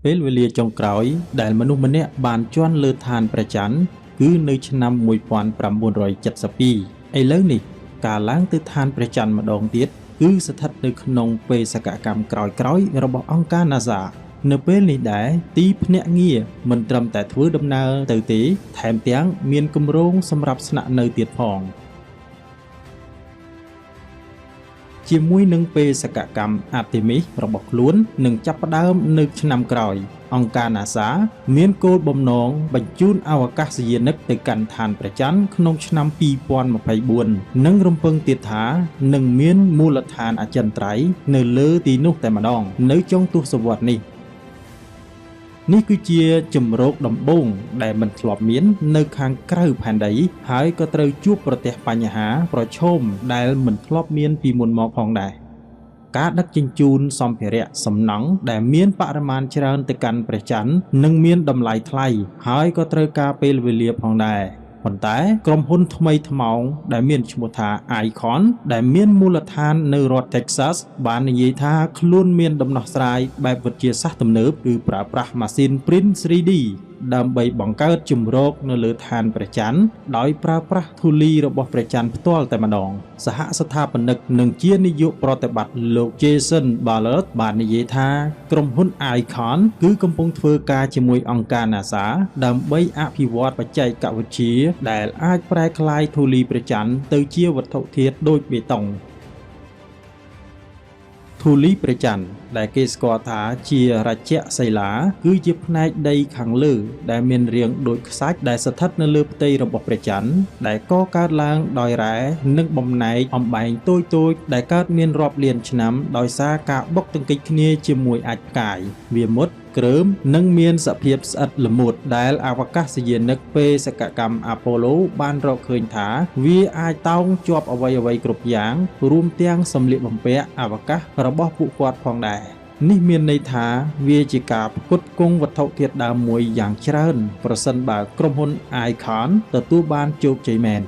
ពេលវេលាចុងក្រោយដែលមនុស្សម្នាក់បានជន់លើឋានព្រះច័ន្ទគឺនៅឆ្នាំ1972ឥឡូវនេះការឡើងទៅឋានព្រះច័ន្ទម្ដងទៀតគឺស្ថិតនៅក្នុងបេសកកម្មក្រោយៗរបស់អង្គការ NASA នៅពេលនេះដែរទីភ្នាក់ងារមិនត្រឹមតែធ្វើដំណើរទៅទេថែមទាំងមានគម្រោងសម្រាប់ស្នាក់នៅទៀតផងជាមួយនឹងបេសកកម្ម Artemis របស់ខ្លួននឹងចាប់ផ្ដើមនៅឆ្នាំក្រោយអង្គការ NASA មានគោលបំណងបញ្ជូនអវកាសយានិកទៅកាន់ឋានព្រះច័ន្ទក្នុងឆ្នាំ2024និងរំពឹងទៀតថានឹងមានមូលដ្ឋានអចិន្ត្រៃយ៍នៅលើទីនោះតែម្ដងនៅចុងទសវត្សរ៍នេះនេះគឺជាជំរកដំបូងដែលមិនធ្លាប់មាននៅខាងក្រៅផែនដីហើយក៏ត្រូវជួបប្រទះបញ្ហាប្រឈមដែលមិនធ្លាប់មានពីមុនមកផងដែរការដឹកជញ្ជូនសម្ភារៈសំណង់ដែលមានបរិមាណច្រើនទៅកាន់ព្រះច័ន្ទនឹងមានតម្លៃថ្លៃហើយក៏ត្រូវការពេលវេលាផងដែរប៉ុន្តែក្រុមហ៊ុនថ្មីថ្មោងដែលមានឈ្មោះថា Icon ដែលមានមូលដ្ឋាននៅរដ្ឋ Texas បាននិយាយថាខ្លួនមានដំណោះស្រាយបែបវិទ្យាសាស្ត្រទំនើបគឺប្រើប្រាស់ម៉ាស៊ីន Print 3D ដើម្បីបង្កើតជម្រកនៅលើឋានព្រះច័ន្ទដោយប្រើប្រាស់ធូលីរបស់ព្រះច័ន្ទផ្ទាល់តែម្ដងសហស្ថាបនិកនិងជានាយកប្រតិបត្តិលោក Jason Ballard បាននិយាយថាក្រុមហ៊ុន Icon គឺកំពុងធ្វើការជាមួយអង្គការ NASA ដើម្បីអភិវឌ្ឍបច្ចេកវិទ្យាដែលអាចប្រែក្លាយធូលីព្រះច័ន្ទទៅជាវត្ថុធាតុដូចបេតុងធូលីព្រះច័ន្ទដែលគេស្គាល់ថាជារជ្ជសិលាគឺជាផ្នែកដីខាងលើដែលមានរាងដូចខ្សាច់ដែលស្ថិតនៅលើផ្ទៃរបស់ព្រះច័ន្ទដែលកកើតឡើងដោយរ៉ែនិងបំណែកអំបែងតូចៗដែលកើតមានរាប់លានឆ្នាំដោយសារការបុកទង្គិចគ្នាជាមួយអាចផ្កាយវាមុតគ្រើមនិងមានសភាពស្អិតល្មួតដែលអវកាសយានិកបេសកកម្មអាប៉ូឡូបានរកឃើញថាវាអាចតោងជាប់អ្វីៗគ្រប់យ៉ាងរួមទាំងសម្លៀកបំពាក់អវកាសរបស់ពួកគាត់ផងដែរនេះមានន័យថាវាជាការផ្គត់ផ្គង់វត្ថុធាតុដើមមួយយ៉ាងច្រើនប្រសិនបើក្រុមហ៊ុន Icon ទទួលបានជោគជ័យមែន